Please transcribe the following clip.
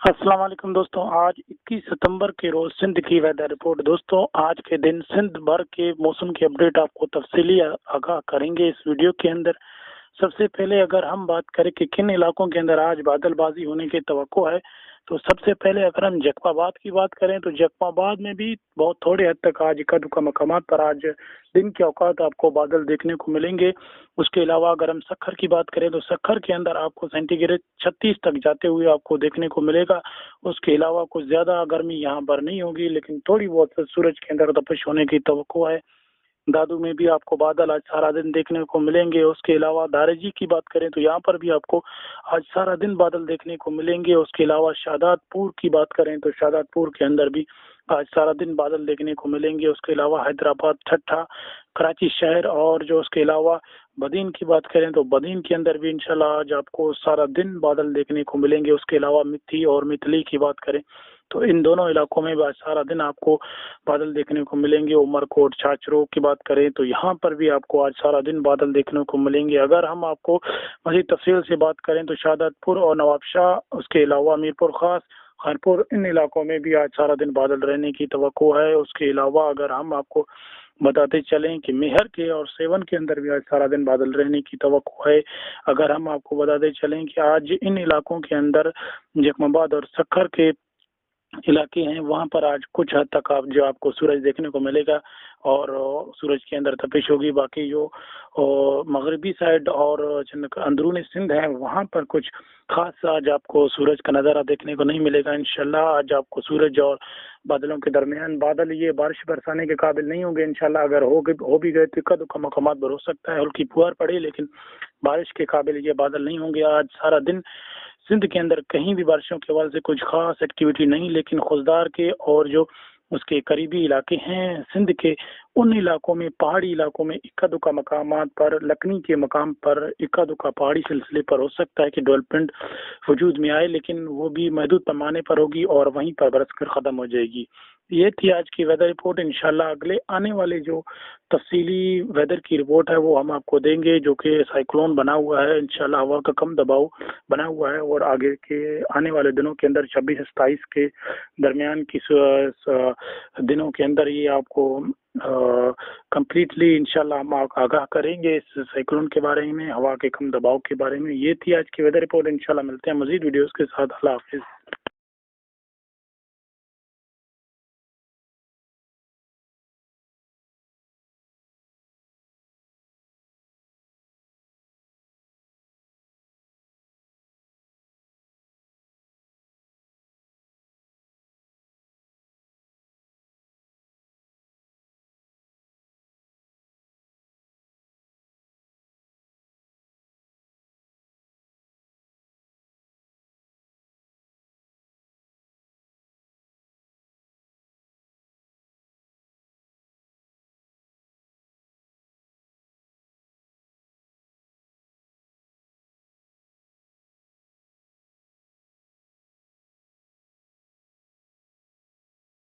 अस्सलाम वालेकुम दोस्तों। आज 21 सितंबर के रोज सिंध की वेदर रिपोर्ट। दोस्तों, आज के दिन सिंध भर के मौसम की अपडेट आपको तफसीली आगाह करेंगे इस वीडियो के अंदर। सबसे पहले अगर हम बात करें कि किन इलाकों के अंदर आज बादलबाजी होने की तवक्को है, तो सबसे पहले अगर हम जैकबाबाद की बात करें तो जैकबाबाद में भी बहुत थोड़े हद तक आज इक्का दुक्का मकामात पर आज दिन के औकात आपको बादल देखने को मिलेंगे। उसके अलावा अगर हम सक्खर की बात करें तो सक्खर के अंदर आपको सेंटीग्रेड 36 तक जाते हुए आपको देखने को मिलेगा। उसके अलावा कुछ ज़्यादा गर्मी यहाँ पर नहीं होगी, लेकिन थोड़ी बहुत सूरज के अंदर तपिश होने की तवक्को है। दादू में भी आपको बादल आज सारा दिन देखने को मिलेंगे। उसके अलावा दारेजी की बात करें तो यहाँ पर भी आपको आज सारा दिन बादल देखने को मिलेंगे। उसके अलावा शादातपुर की बात करें तो शादातपुर के अंदर भी आज सारा दिन बादल देखने को मिलेंगे। उसके अलावा हैदराबाद, ठट्ठा, कराची शहर और जो उसके अलावा बदीन की बात करें तो बदीन के अंदर भी इंशाल्लाह आज आपको सारा दिन बादल देखने को मिलेंगे। उसके अलावा मिथी और मितली की बात करें तो इन दोनों इलाकों में आज सारा दिन आपको बादल देखने को मिलेंगे। उमरकोट, छाछरो की बात करें तो यहाँ पर भी आपको आज सारा दिन बादल देखने को मिलेंगे। अगर हम आपको मज़ीद तफसील से बात करें तो शादातपुर और नवाबशाह, उसके अलावा मीरपुर खास, खानपुर, इन इलाकों में भी आज सारा दिन बादल रहने की तवक्को है। उसके अलावा अगर हम आपको बताते चलें कि मेहर के और सेवन के अंदर भी आज सारा दिन बादल रहने की तवक्को है। अगर हम आपको बताते चलें कि आज इन इलाकों के अंदर जैकबाबाद और सक्खर के इलाके हैं, वहाँ पर आज कुछ हद तक आपको सूरज देखने को मिलेगा और सूरज के अंदर तपिश होगी। बाकी जो मगरबी साइड और अंदरूनी सिंध है, वहाँ पर कुछ खास आज आपको सूरज का नज़ारा देखने को नहीं मिलेगा। इंशाल्लाह आज आपको सूरज और बादलों के दरमियान बादल ये बारिश बरसाने के काबिल नहीं होंगे। इंशाल्लाह अगर हो भी गए तो इक्का दुक्का मकामात पर हो सकता है हल्की फुहार पड़े, लेकिन बारिश के काबिल ये बादल नहीं होंगे। आज सारा दिन सिंध के अंदर कहीं भी बारिशों के हवाले से कुछ खास एक्टिविटी नहीं, लेकिन खुशदार के और जो उसके करीबी इलाके हैं सिंध के, उन इलाकों में, पहाड़ी इलाकों में इक्का दुक्का मकामात पर, लकनी के मकाम पर इक्का दुक्का पहाड़ी सिलसिले पर हो सकता है कि डेवलपमेंट वजूद में आए, लेकिन वो भी महदूद पैमाने पर होगी और वहीं पर बरस कर ख़त्म हो जाएगी। ये थी आज की वेदर रिपोर्ट। इंशाल्लाह अगले आने वाले जो तफसीली वेदर की रिपोर्ट है वो हम आपको देंगे, जो कि साइक्लोन बना हुआ है। इंशाल्लाह हवा का कम दबाव बना हुआ है और आगे के आने वाले दिनों के अंदर 26 से 27 के दरमियान की दिनों के अंदर ये आपको कंप्लीटली इंशाल्लाह हम आगाह करेंगे इस साइक्लोन के बारे में, हवा के कम दबाव के बारे में। ये थी आज की वेदर रिपोर्ट। इंशाल्लाह मिलते हैं मजीद वीडियोस के साथ। अल्लाह हाफिज़।